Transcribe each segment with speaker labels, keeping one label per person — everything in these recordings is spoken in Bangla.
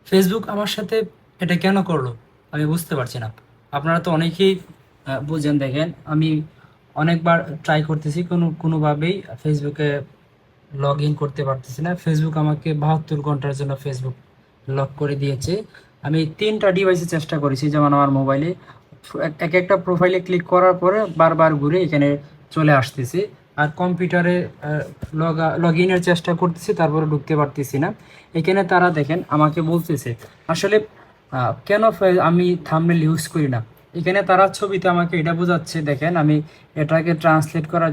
Speaker 1: ফেসবুক আমার সাথে এটা কেন করলো আমি বুঝতে পারছি না। আপনারা তো অনেকেই বুঝেন। দেখেন, আমি অনেকবার ট্রাই করতেছি, কোনোভাবেই ফেসবুকে লগ ইন করতে পারতেছি না। ফেসবুক আমাকে 72 ঘন্টার জন্য ফেসবুক লক করে দিয়েছে। আমি 3টা ডিভাইসে চেষ্টা করেছি, যেমন আমার মোবাইলে এক একটা প্রোফাইলে ক্লিক করার পরে বারবার ঘুরে এখানে চলে আসতেছে। আর কম্পিউটারে লগ ইনের চেষ্টা করতেছি, তারপরে ঢুকতে পারতেছি না। এখানে তারা দেখেন আমাকে বলতেছে আসলে কেন আমি থাম্বনেল ইউজ করি না। এখানে তারা ছবিতে আমাকে এটা বোঝাচ্ছে। দেখেন, আমি এটাকে ট্রান্সলেট করার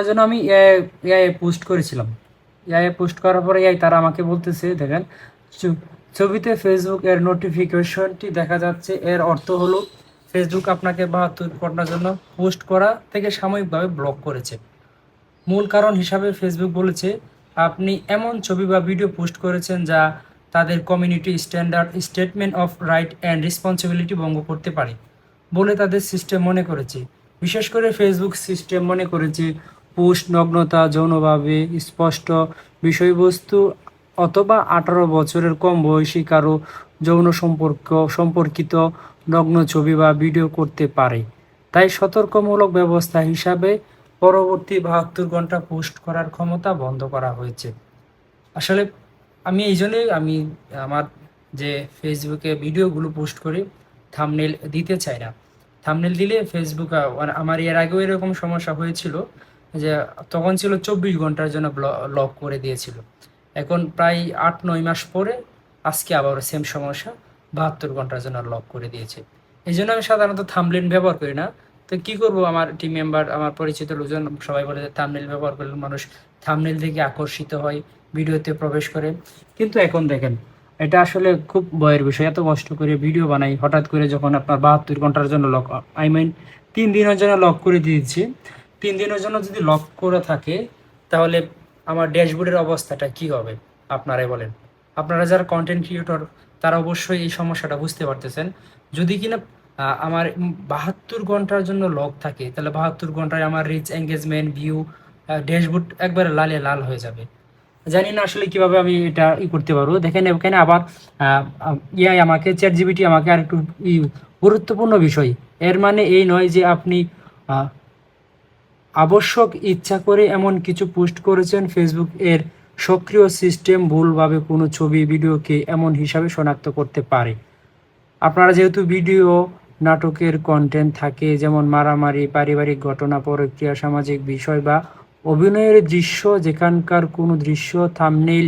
Speaker 1: জন্য আমি এআই পোস্ট করেছিলাম। এআই পোস্ট করার পরে এআই তারা আমাকে বলতেছে, দেখেন, ছবিতে ফেসবুক এর নোটিফিকেশনটি দেখা যাচ্ছে, এর অর্থ হলো ফেসবুক আপনাকে 72 ঘন্টার জন্য পোস্ট করা থেকে সাময়িকভাবে ব্লক করেছে। মূল কারণ হিসাবে ফেসবুক বলেছে আপনি এমন ছবি বা ভিডিও পোস্ট করেছেন যা তাদের community standard statement of right and responsibility ভঙ্গ করতে পারে বলে তাদের সিস্টেম মনে করেছে। বিশেষ করে ফেসবুক সিস্টেম মনে করেছে পোস্ট নগ্নতা, যৌনভাবে স্পষ্ট বিষয়বস্তু অথবা 18 বছরের কম বয়সী কারো যৌন সম্পর্কিত নগ্ন ছবি বা ভিডিও করতে পারে। তাই সতর্কমূলক ব্যবস্থা হিসাবে পরবর্তী 72 ঘন্টা পোস্ট করার ক্ষমতা বন্ধ করা হয়েছে। আসলে আমি এই জন্যই আমার যে ফেসবুকে ভিডিওগুলো পোস্ট করি, থাম্বনেল দিতে চাই না। থাম্বনেল দিলে ফেসবুক আমার এর আগেও এরকম সমস্যা হয়েছিল, যে তখন ছিল 24 ঘন্টার জন্য লক করে দিয়েছিল। এখন প্রায় 8-9 মাস পরে আজকে আবার সেম সমস্যা, 72 ঘন্টার জন্য লক করে দিয়েছে। এই জন্য আমি সাধারণত থাম্বনেল ব্যবহার করি না। তো কি করব, আমার টিম মেম্বার, আমার পরিচিত লোকজন সবাই বলে যে থাম্বনেল ব্যবহার করলে মানুষ থাম্বনেল থেকে আকর্ষিত হয়, ভিডিওতে প্রবেশ করে। কিন্তু এখন দেখেন, এটা আসলে খুব ভয়ের বিষয়। এত কষ্ট করে ভিডিও বানাই, হঠাৎ করে যখন আপনার 72 ঘন্টার জন্য লক, আই মিন 3 দিনের জন্য লক করে দিয়েছে। 3 দিনের জন্য যদি লক করে থাকে, তাহলে আমার ড্যাশবোর্ডের অবস্থাটা কি হবে আপনারাই বলেন। আপনারা যারা কন্টেন্ট ক্রিয়েটর, তারা অবশ্যই এই সমস্যাটা বুঝতে পারতেছেন। যদি কিনা আমার 72 ঘন্টার জন্য লক থাকে, তাহলে 72 ঘন্টায় আমার রিচ, এঙ্গেজমেন্ট, ভিউ, ড্যাশবোর্ড একবারে লালে লাল হয়ে যাবে। জানি না আসলে কিভাবে আমি এটা করতে পারবো। দেখেন, এখানে আবার ইয়াই আমাকে, চ্যাট জিপিটি আমাকে আর একটু গুরুত্বপূর্ণ বিষয়। এর মানে এই নয় যে আপনি আহ, আবশ্যক ইচ্ছা করে এমন কিছু পোস্ট করেছেন। ফেসবুক এর সক্রিয় সিস্টেম ভুলভাবে কোনো ছবি ভিডিওকে এমন হিসাবে শনাক্ত করতে পারে। আপনারা যেহেতু ভিডিও, নাটকের কন্টেন্ট থাকে, যেমন মারামারি, পারিবারিক ঘটনা, পরকীয়া, সামাজিক বিষয় বা অভিনয়ের দৃশ্য, যেখানকার কোনো দৃশ্য থাম্বনেইল